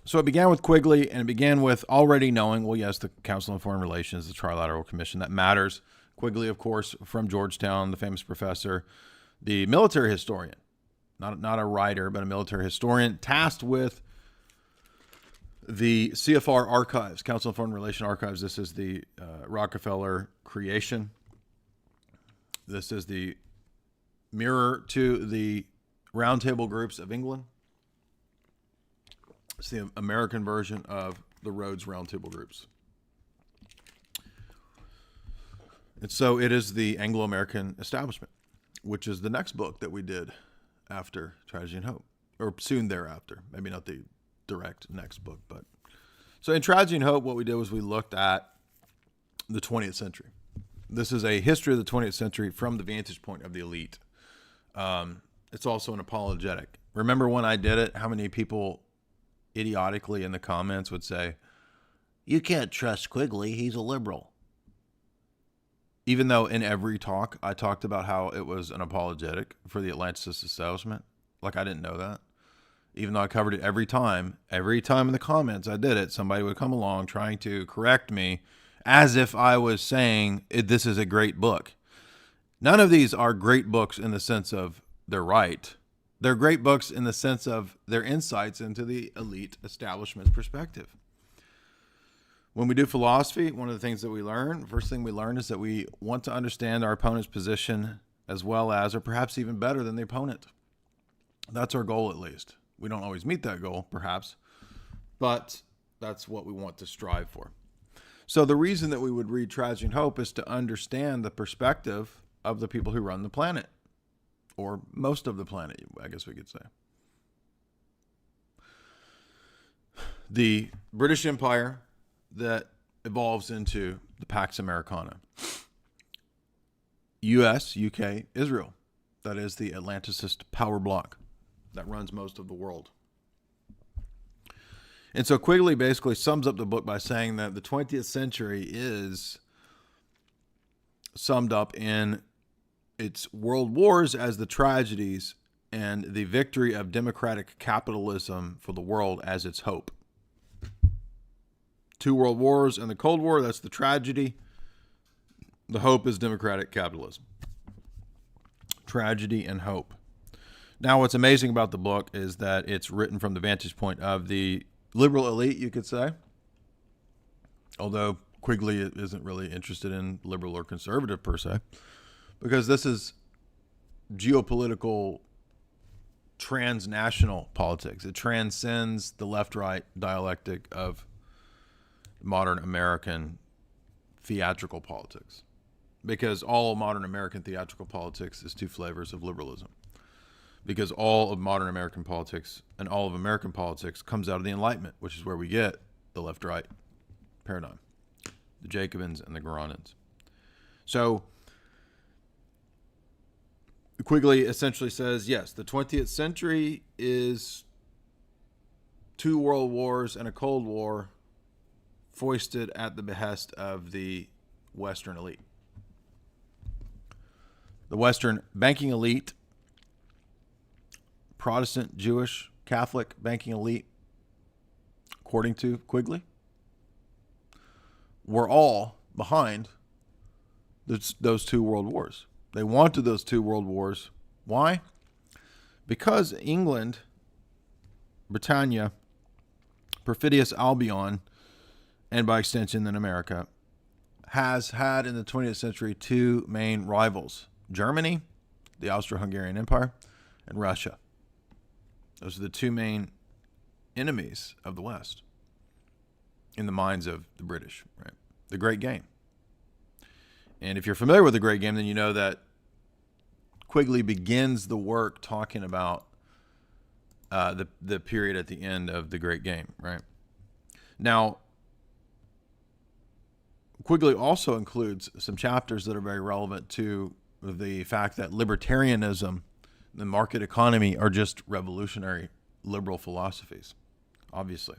So it began with Quigley, and it began with already knowing, well, yes, the Council on Foreign Relations, the Trilateral Commission, that matters. Quigley, of course, from Georgetown, the famous professor, the military historian, not a writer, but a military historian, tasked with the CFR archives, Council on Foreign Relations archives. This is the Rockefeller creation. This is the mirror to the roundtable groups of England. It's the American version of the Rhodes roundtable groups. And so it is the Anglo-American establishment, which is the next book that we did after Tragedy and Hope, or soon thereafter. Maybe not the direct next book, but so in Tragedy and Hope, what we did was we looked at the 20th century. This is a history of the 20th century from the vantage point of the elite. It's also an apologetic. Remember when I did it, how many people idiotically in the comments would say, "You can't trust Quigley, he's a liberal." Even though in every talk I talked about how it was an apologetic for the Atlanticist establishment. Like I didn't know that. Even though I covered it every time in the comments I did it, somebody would come along trying to correct me as if I was saying this is a great book. None of these are great books in the sense of they're right. They're great books in the sense of their insights into the elite establishment's perspective. When we do philosophy, one of the things that we learn, first thing we learn is that we want to understand our opponent's position as well as, or perhaps even better than the opponent. That's our goal, at least. We don't always meet that goal, perhaps, but that's what we want to strive for. So the reason that we would read Tragedy and Hope is to understand the perspective of the people who run the planet, or most of the planet, I guess we could say. The British Empire that evolves into the Pax Americana. U.S., U.K., Israel. That is the Atlanticist power block that runs most of the world. And so Quigley basically sums up the book by saying that the 20th century is summed up in its world wars as the tragedies and the victory of democratic capitalism for the world as its hope. 2 world wars and the Cold War, that's the tragedy. The hope is democratic capitalism. Tragedy and hope. Now, what's amazing about the book is that it's written from the vantage point of the liberal elite, you could say. Although Quigley isn't really interested in liberal or conservative per se, because this is geopolitical transnational politics. It transcends the left-right dialectic of modern American theatrical politics, because all modern American theatrical politics is 2 flavors of liberalism, because all of modern American politics and all of American politics comes out of the Enlightenment, which is where we get the left-right paradigm, the Jacobins and the Girondins. So Quigley essentially says, yes, the 20th century is 2 world wars and a Cold War foisted at the behest of the Western elite. The Western banking elite, Protestant, Jewish, Catholic banking elite, according to Quigley, were all behind those 2 world wars. They wanted those 2 world wars. Why? Because England, Britannia, perfidious Albion, and by extension then America, has had in the 20th century 2 main rivals: Germany, the Austro-Hungarian Empire, and Russia. Those are the 2 main enemies of the West in the minds of the British, right? The Great Game. And if you're familiar with the Great Game, then you know that Quigley begins the work talking about the period at the end of the Great Game, right? Now, Quigley also includes some chapters that are very relevant to the fact that libertarianism, the market economy, are just revolutionary liberal philosophies, obviously.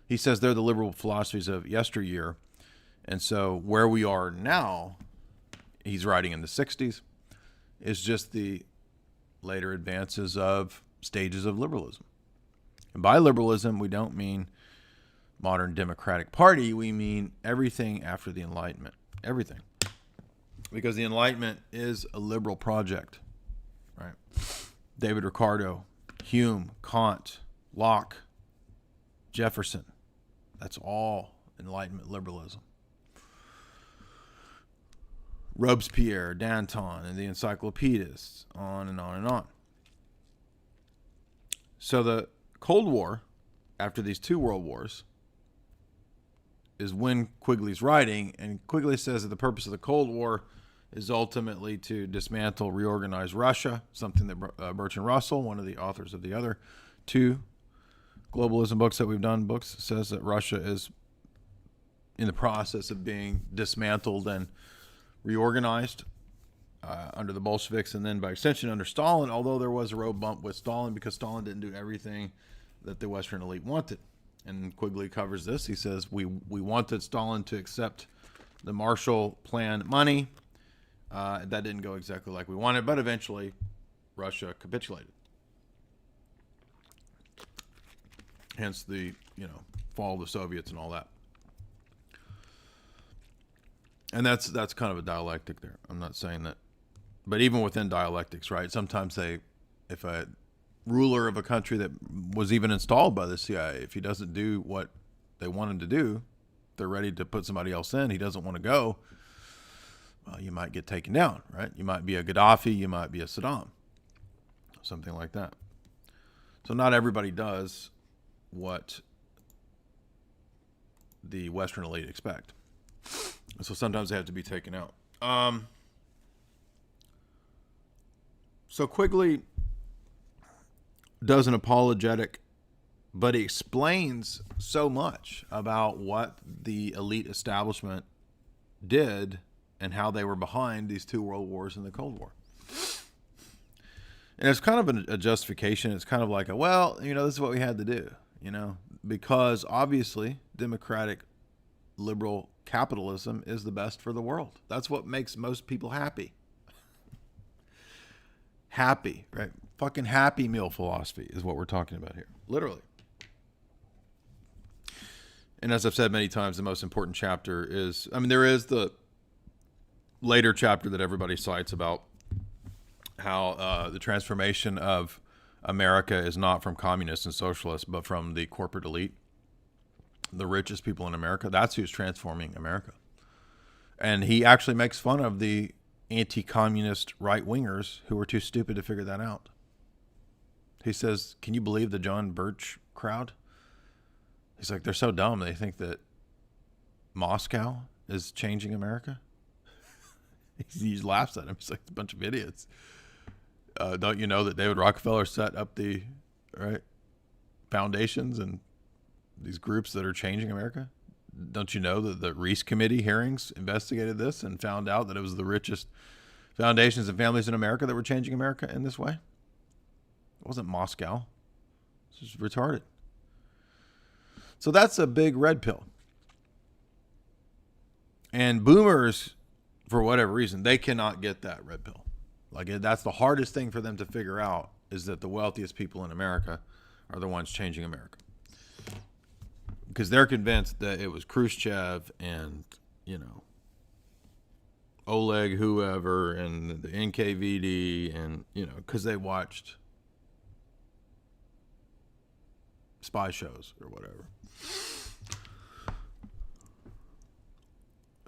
He says they're the liberal philosophies of yesteryear. And so where we are now, he's writing in the 60s, is just the later advances of stages of liberalism. And by liberalism, we don't mean modern Democratic Party. We mean everything after the Enlightenment. Everything. Because the Enlightenment is a liberal project, right? David Ricardo, Hume, Kant, Locke, Jefferson. That's all Enlightenment liberalism. Robespierre, Danton, and the encyclopedists, on and on and on. So the Cold War, after these two world wars, is when Quigley's writing, and Quigley says that the purpose of the Cold War is ultimately to dismantle, reorganize Russia, something that Bertrand Russell, one of the authors of the other two Globalism books that we've done, says that Russia is in the process of being dismantled and reorganized under the Bolsheviks, and then by extension under Stalin, although there was a road bump with Stalin because Stalin didn't do everything that the Western elite wanted. And Quigley covers this. He says, we wanted Stalin to accept the Marshall Plan money. That didn't go exactly like we wanted, but eventually Russia capitulated. Hence the, fall of the Soviets and all that. And that's kind of a dialectic there. I'm not saying that. But even within dialectics, right, sometimes if a ruler of a country that was even installed by the CIA, if he doesn't do what they want him to do, they're ready to put somebody else in, he doesn't want to go, well, you might get taken down, right? You might be a Gaddafi, you might be a Saddam, something like that. So not everybody does what the Western elite expect. So sometimes they have to be taken out. So Quigley does an apologetic, but he explains so much about what the elite establishment did and how they were behind these two world wars and the Cold War. And it's kind of a justification. It's kind of like, this is what we had to do, because obviously democratic liberal capitalism is the best for the world. That's what makes most people happy. Happy, right? Fucking Happy Meal philosophy is what we're talking about here. Literally. And as I've said many times, the most important chapter is, there is the later chapter that everybody cites about how the transformation of America is not from communists and socialists, but from the corporate elite, the richest people in America. That's who's transforming America. And he actually makes fun of the anti-communist right-wingers who were too stupid to figure that out. He says, can you believe the John Birch crowd? He's like, they're so dumb. They think that Moscow is changing America. He laughs at him. He's like, a bunch of idiots. Don't you know that David Rockefeller set up the foundations and these groups that are changing America? Don't you know that the Reese Committee hearings investigated this and found out that it was the richest foundations and families in America that were changing America in this way? It wasn't Moscow. It's just retarded. So that's a big red pill. And boomers, for whatever reason, they cannot get that red pill. That's the hardest thing for them to figure out, is that the wealthiest people in America are the ones changing America. Because they're convinced that it was Khrushchev and, Oleg whoever and the NKVD and, because they watched spy shows or whatever.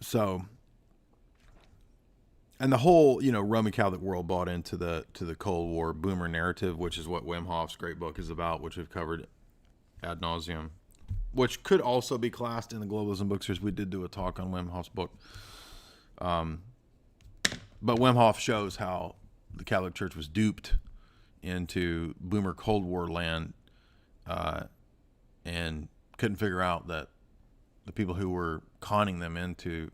So, and the whole, Roman Catholic world bought into the Cold War boomer narrative, which is what Wim Hof's great book is about, which we've covered ad nauseum, which could also be classed in the Globalism book series. We did do a talk on Wim Hof's book. But Wim Hof shows how the Catholic Church was duped into boomer Cold War land and couldn't figure out that the people who were conning them into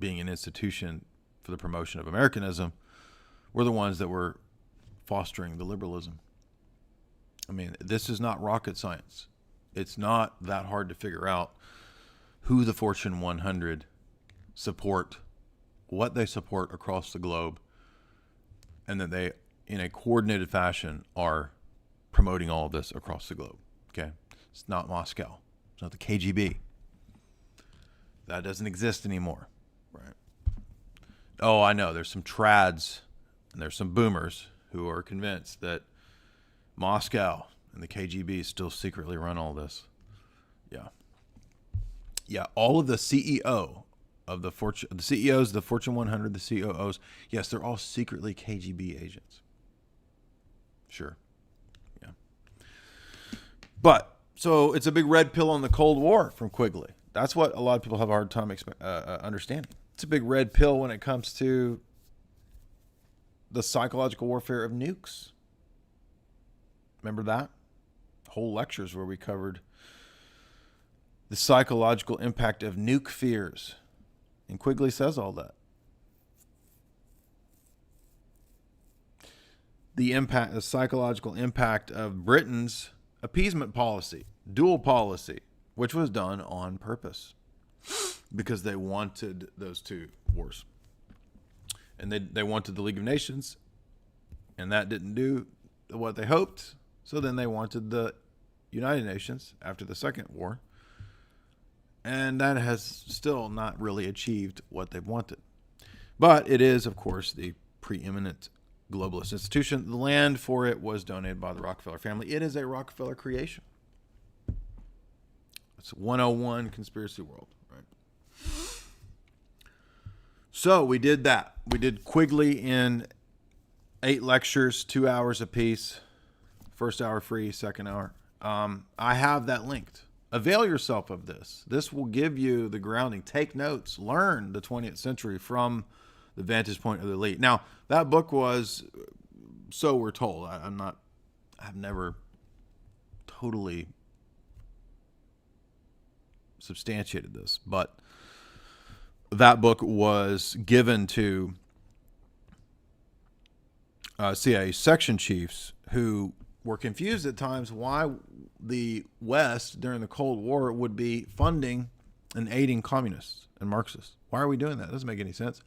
being an institution for the promotion of Americanism were the ones that were fostering the liberalism. This is not rocket science. It's not that hard to figure out who the Fortune 100 support, what they support across the globe, and that they, in a coordinated fashion, are promoting all of this across the globe. Okay. It's not Moscow. It's not the KGB. That doesn't exist anymore. Right. Oh, I know. There's some trads and there's some boomers who are convinced that Moscow and the KGB still secretly run all this. Yeah. Yeah. All of the CEO of the CEOs, the Fortune 100, the COOs, yes, they're all secretly KGB agents. Sure. Yeah. But, so it's a big red pill on the Cold War from Quigley. That's what a lot of people have a hard time understanding. It's a big red pill when it comes to the psychological warfare of nukes. Remember that? Whole lectures where we covered the psychological impact of nuke fears. And Quigley says all that. The psychological impact of Britain's appeasement policy, dual policy, which was done on purpose because they wanted those two wars. And they wanted the League of Nations, and that didn't do what they hoped. So then they wanted the United Nations after the Second War. And that has still not really achieved what they've wanted. But it is, of course, the preeminent globalist institution. The land for it was donated by the Rockefeller family. It is a Rockefeller creation. It's 101 conspiracy world, right? So we did that. We did Quigley in 8 lectures, 2 hours apiece. First hour free, second hour. I have that linked. Avail yourself of this. This will give you the grounding. Take notes. Learn the 20th century from the vantage point of the elite. Now, that book was, so we're told, I've never totally substantiated this, but that book was given to CIA section chiefs who were confused at times why the West during the Cold War would be funding and aiding communists and Marxists. Why are we doing that? It doesn't make any sense.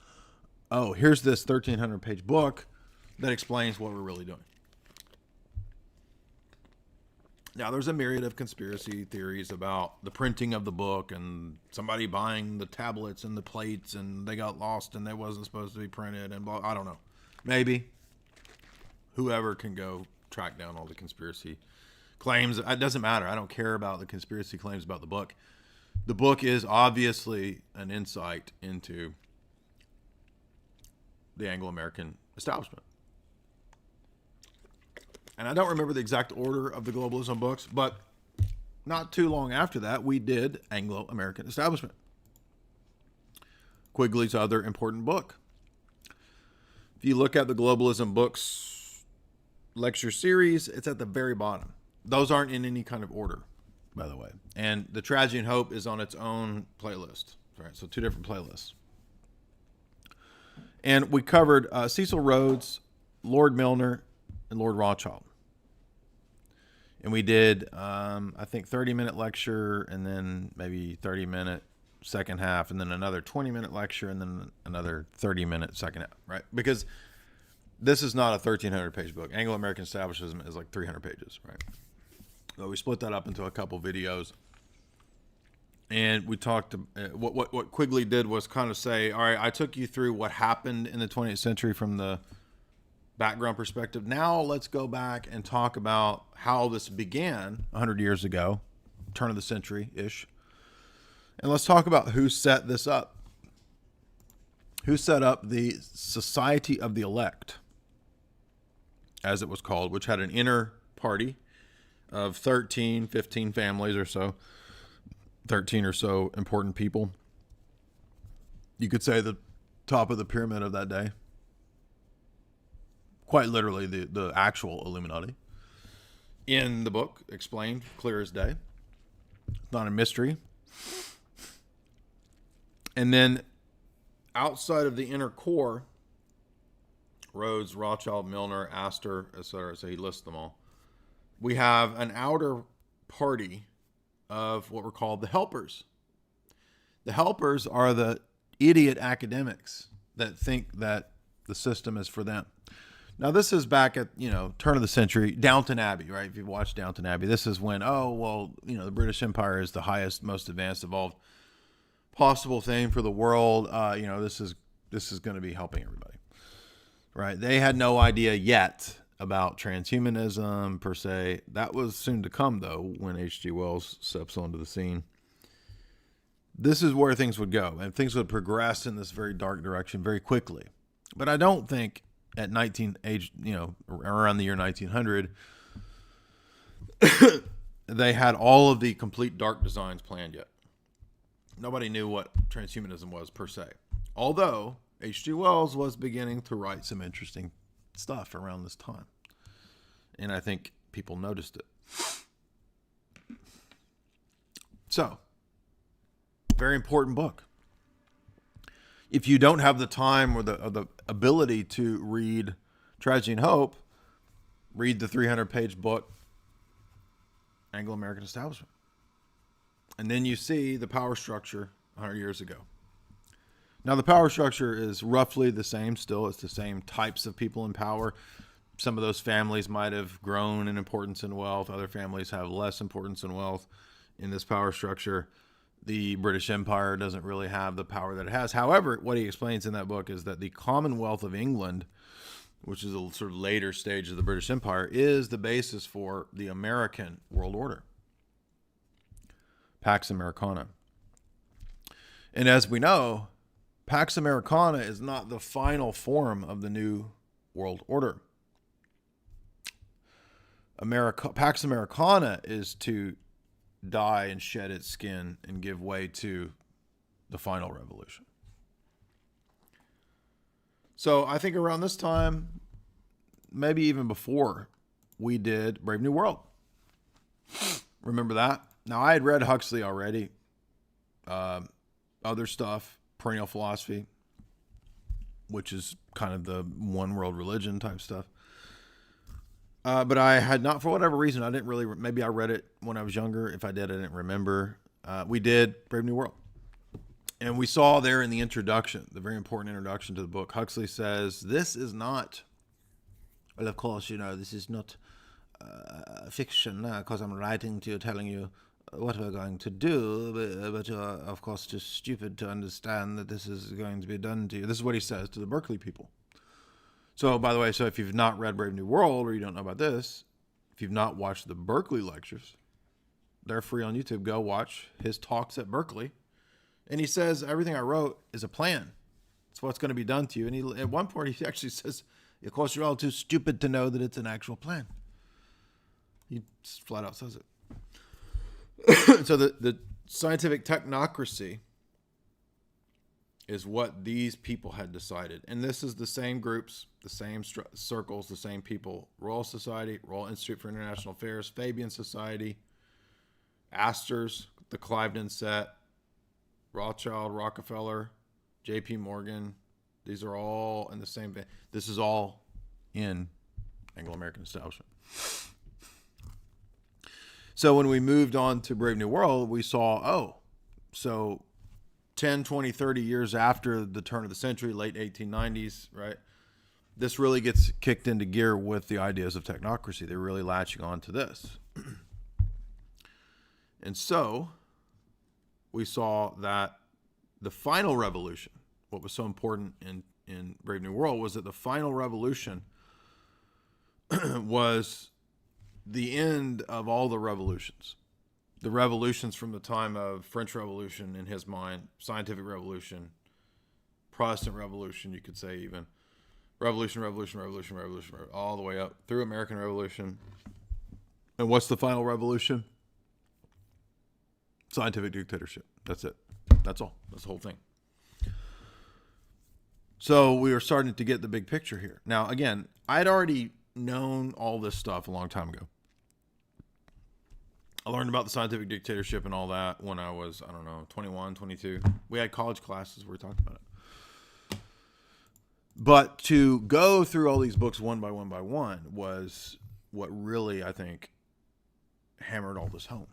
Oh, here's this 1,300-page book that explains what we're really doing. Now, there's a myriad of conspiracy theories about the printing of the book and somebody buying the tablets and the plates and they got lost and they wasn't supposed to be printed and blah. I don't know. Maybe. Whoever can go track down all the conspiracy claims. It doesn't matter. I don't care about the conspiracy claims about the book. The book is obviously an insight into the Anglo-American establishment. And I don't remember the exact order of the Globalism books, but not too long after that, we did Anglo-American establishment. Quigley's other important book. If you look at the Globalism books lecture series, it's at the very bottom. Those aren't in any kind of order, by the way. And the Tragedy and Hope is on its own playlist. Right? So 2 different playlists. And we covered Cecil Rhodes, Lord Milner, and Lord Rothschild. And we did, I think, 30-minute lecture and then maybe 30-minute second half and then another 20-minute lecture and then another 30-minute second half, right? Because this is not a 1,300-page book. Anglo-American establishment is like 300 pages, right? So we split that up into a couple videos. And we talked, what Quigley did was kind of say, all right, I took you through what happened in the 20th century from the background perspective. Now let's go back and talk about how this began 100 years ago, turn of the century-ish. And let's talk about who set this up. Who set up the Society of the Elect, as it was called, which had an inner party of 13, 15 families or so, 13 or so important people. You could say the top of the pyramid of that day. Quite literally the actual Illuminati. In the book, explained clear as day. It's not a mystery. And then outside of the inner core, Rhodes, Rothschild, Milner, Astor, etc., so he lists them all. We have an outer party of what were called the helpers. The helpers are the idiot academics that think that the system is for them. Now, this is back at, turn of the century, Downton Abbey, right? If you've watched Downton Abbey, this is when, the British Empire is the highest, most advanced, evolved possible thing for the world. This is going to be helping everybody, right? They had no idea yet about transhumanism per se. That was soon to come, though, when H.G. Wells steps onto the scene. This is where things would go, and things would progress in this very dark direction very quickly. But I don't think at around the year 1900, they had all of the complete dark designs planned yet. Nobody knew what transhumanism was per se. Although H.G. Wells was beginning to write some interesting stuff around this time. And I think people noticed it. So, very important book. If you don't have the time or the ability to read Tragedy and Hope, read the 300-page book, Anglo-American Establishment. And then you see the power structure 100 years ago. Now, the power structure is roughly the same still. It's the same types of people in power. Some of those families might have grown in importance and wealth. Other families have less importance and wealth in this power structure. The British Empire doesn't really have the power that it has. However, what he explains in that book is that the Commonwealth of England, which is a sort of later stage of the British Empire, is the basis for the American world order. Pax Americana. And as we know, Pax Americana is not the final form of the new world order. Pax Americana is to die and shed its skin and give way to the final revolution. So I think around this time, maybe even before, we did Brave New World. Remember that? Now, I had read Huxley already. Other stuff, perennial philosophy, which is kind of the one world religion type stuff. But I had not, for whatever reason, I didn't really, maybe I read it when I was younger. If I did, I didn't remember. We did Brave New World. And we saw there in the introduction, the very important introduction to the book, Huxley says, this is not, well, of course, this is not fiction, because I'm writing to you, telling you what we're going to do, but you're, of course, too stupid to understand that this is going to be done to you. This is what he says to the Berkeley people. So, by the way, if you've not read Brave New World, or you don't know about this, if you've not watched the Berkeley lectures, they're free on YouTube. Go watch his talks at Berkeley. And he says, everything I wrote is a plan. It's what's going to be done to you. And at one point, he actually says, of course, you're all too stupid to know that it's an actual plan. He flat out says it. So the scientific technocracy is what these people had decided. And this is the same groups, the same circles, the same people. Royal Society, Royal Institute for International Affairs, Fabian Society, Astor's, the Cliveden set, Rothschild, Rockefeller, J.P. Morgan. These are all in the same vein. This is all in Anglo-American Establishment. So when we moved on to Brave New World, we saw, so 10, 20, 30 years after the turn of the century, late 1890s, right? This really gets kicked into gear with the ideas of technocracy. They're really latching on to this. And so we saw that the final revolution, what was so important in Brave New World, was that the final revolution was the end of all the revolutions. The revolutions from the time of French Revolution in his mind, Scientific Revolution, Protestant Revolution, you could say even. Revolution, all the way up through American Revolution. And what's the final revolution? Scientific dictatorship. That's it. That's all. That's the whole thing. So we were starting to get the big picture here. Now, again, I'd already known all this stuff a long time ago. I learned about the scientific dictatorship and all that when I was, 21, 22. We had college classes where we talked about it. But to go through all these books one by one was what really, I think, hammered all this home.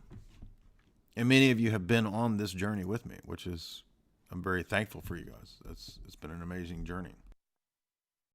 And many of you have been on this journey with me, which is, I'm very thankful for you guys. It's been an amazing journey.